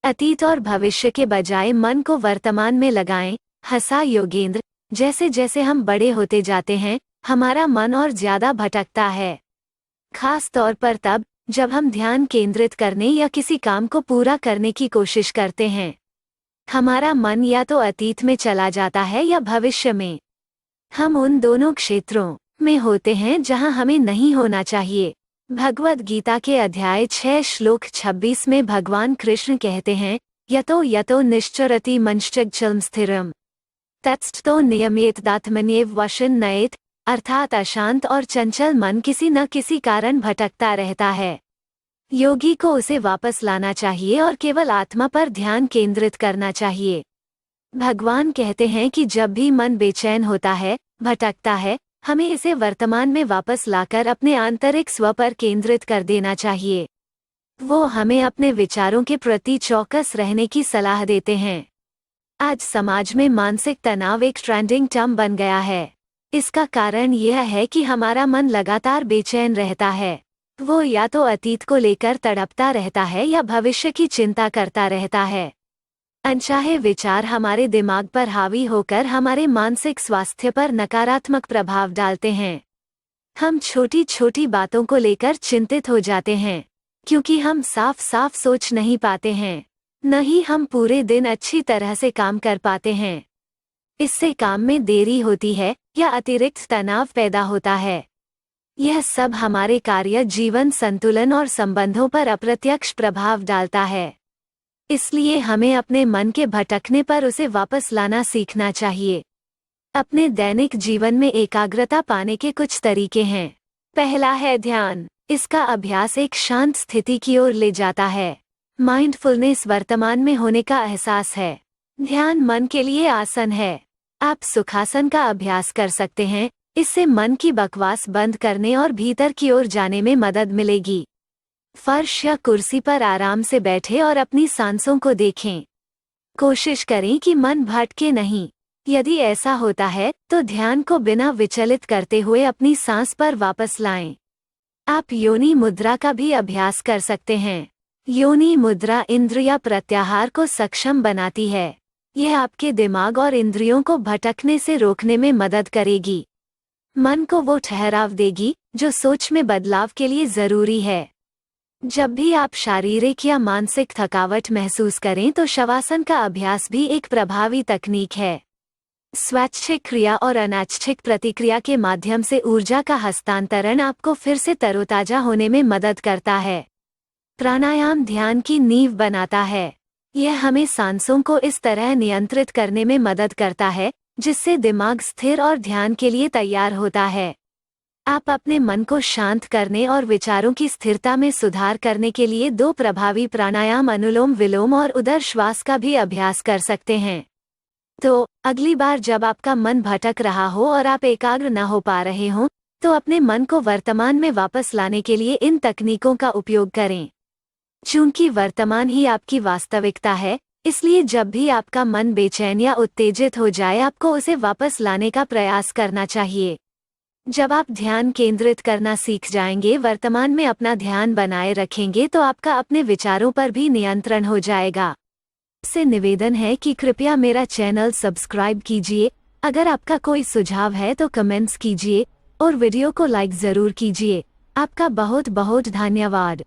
अतीत और भविष्य के बजाय मन को वर्तमान में लगाएं। हंसा योगेंद्र। जैसे जैसे हम बड़े होते जाते हैं, हमारा मन और ज्यादा भटकता है। खास तौर पर तब जब हम ध्यान केंद्रित करने या किसी काम को पूरा करने की कोशिश करते हैं। हमारा मन या तो अतीत में चला जाता है या भविष्य में। हम उन दोनों क्षेत्रों में होते हैं जहां हमें नहीं होना चाहिए। भगवद गीता के अध्याय 6 श्लोक 26 में भगवान कृष्ण कहते हैं, यतो यतो निश्चरति मनश्चञ्चलं स्थिरम् तत्स्थतो नियमेतदात्मन्येव वशं नयेत। अर्थात अशांत और चंचल मन किसी न किसी कारण भटकता रहता है। योगी को उसे वापस लाना चाहिए और केवल आत्मा पर ध्यान केंद्रित करना चाहिए। भगवान कहते हैं कि जब भी मन बेचैन होता है, भटकता है, हमें इसे वर्तमान में वापस लाकर अपने आंतरिक स्व पर केंद्रित कर देना चाहिए। वो हमें अपने विचारों के प्रति चौकस रहने की सलाह देते हैं। आज समाज में मानसिक तनाव एक ट्रेंडिंग टर्म बन गया है। इसका कारण यह है कि हमारा मन लगातार बेचैन रहता है। वो या तो अतीत को लेकर तड़पता रहता है या भविष्य की चिंता करता रहता है। अनचाहे विचार हमारे दिमाग पर हावी होकर हमारे मानसिक स्वास्थ्य पर नकारात्मक प्रभाव डालते हैं। हम छोटी छोटी बातों को लेकर चिंतित हो जाते हैं, क्योंकि हम साफ साफ सोच नहीं पाते हैं, न ही हम पूरे दिन अच्छी तरह से काम कर पाते हैं। इससे काम में देरी होती है या अतिरिक्त तनाव पैदा होता है। यह सब हमारे कार्य जीवन संतुलन और संबंधों पर अप्रत्यक्ष प्रभाव डालता है। इसलिए हमें अपने मन के भटकने पर उसे वापस लाना सीखना चाहिए। अपने दैनिक जीवन में एकाग्रता पाने के कुछ तरीके हैं। पहला है ध्यान। इसका अभ्यास एक शांत स्थिति की ओर ले जाता है। माइंडफुलनेस वर्तमान में होने का एहसास है। ध्यान मन के लिए आसन है। आप सुखासन का अभ्यास कर सकते हैं। इससे मन की बकवास बंद करने और भीतर की ओर जाने में मदद मिलेगी। फर्श या कुर्सी पर आराम से बैठे और अपनी सांसों को देखें। कोशिश करें कि मन भटके नहीं। यदि ऐसा होता है तो ध्यान को बिना विचलित करते हुए अपनी सांस पर वापस लाएं। आप योनि मुद्रा का भी अभ्यास कर सकते हैं। योनि मुद्रा इंद्रिय प्रत्याहार को सक्षम बनाती है। यह आपके दिमाग और इंद्रियों को भटकने से रोकने में मदद करेगी। मन को वो ठहराव देगी जो सोच में बदलाव के लिए जरूरी है। जब भी आप शारीरिक या मानसिक थकावट महसूस करें तो शवासन का अभ्यास भी एक प्रभावी तकनीक है। स्वैच्छिक क्रिया और अनैच्छिक प्रतिक्रिया के माध्यम से ऊर्जा का हस्तांतरण आपको फिर से तरोताजा होने में मदद करता है। प्राणायाम ध्यान की नींव बनाता है। यह हमें सांसों को इस तरह नियंत्रित करने में मदद करता है जिससे दिमाग स्थिर और ध्यान के लिए तैयार होता है। आप अपने मन को शांत करने और विचारों की स्थिरता में सुधार करने के लिए 2 प्रभावी प्राणायाम अनुलोम विलोम और उदर श्वास का भी अभ्यास कर सकते हैं। तो अगली बार जब आपका मन भटक रहा हो और आप एकाग्र न हो पा रहे हों, तो अपने मन को वर्तमान में वापस लाने के लिए इन तकनीकों का उपयोग करें। चूंकि वर्तमान ही आपकी वास्तविकता है, इसलिए जब भी आपका मन बेचैन या उत्तेजित हो जाए, आपको उसे वापस लाने का प्रयास करना चाहिए। जब आप ध्यान केंद्रित करना सीख जाएंगे, वर्तमान में अपना ध्यान बनाए रखेंगे, तो आपका अपने विचारों पर भी नियंत्रण हो जाएगा। आपसे निवेदन है कि कृपया मेरा चैनल सब्सक्राइब कीजिए। अगर आपका कोई सुझाव है तो कमेंट्स कीजिए और वीडियो को लाइक जरूर कीजिए। आपका बहुत बहुत धन्यवाद।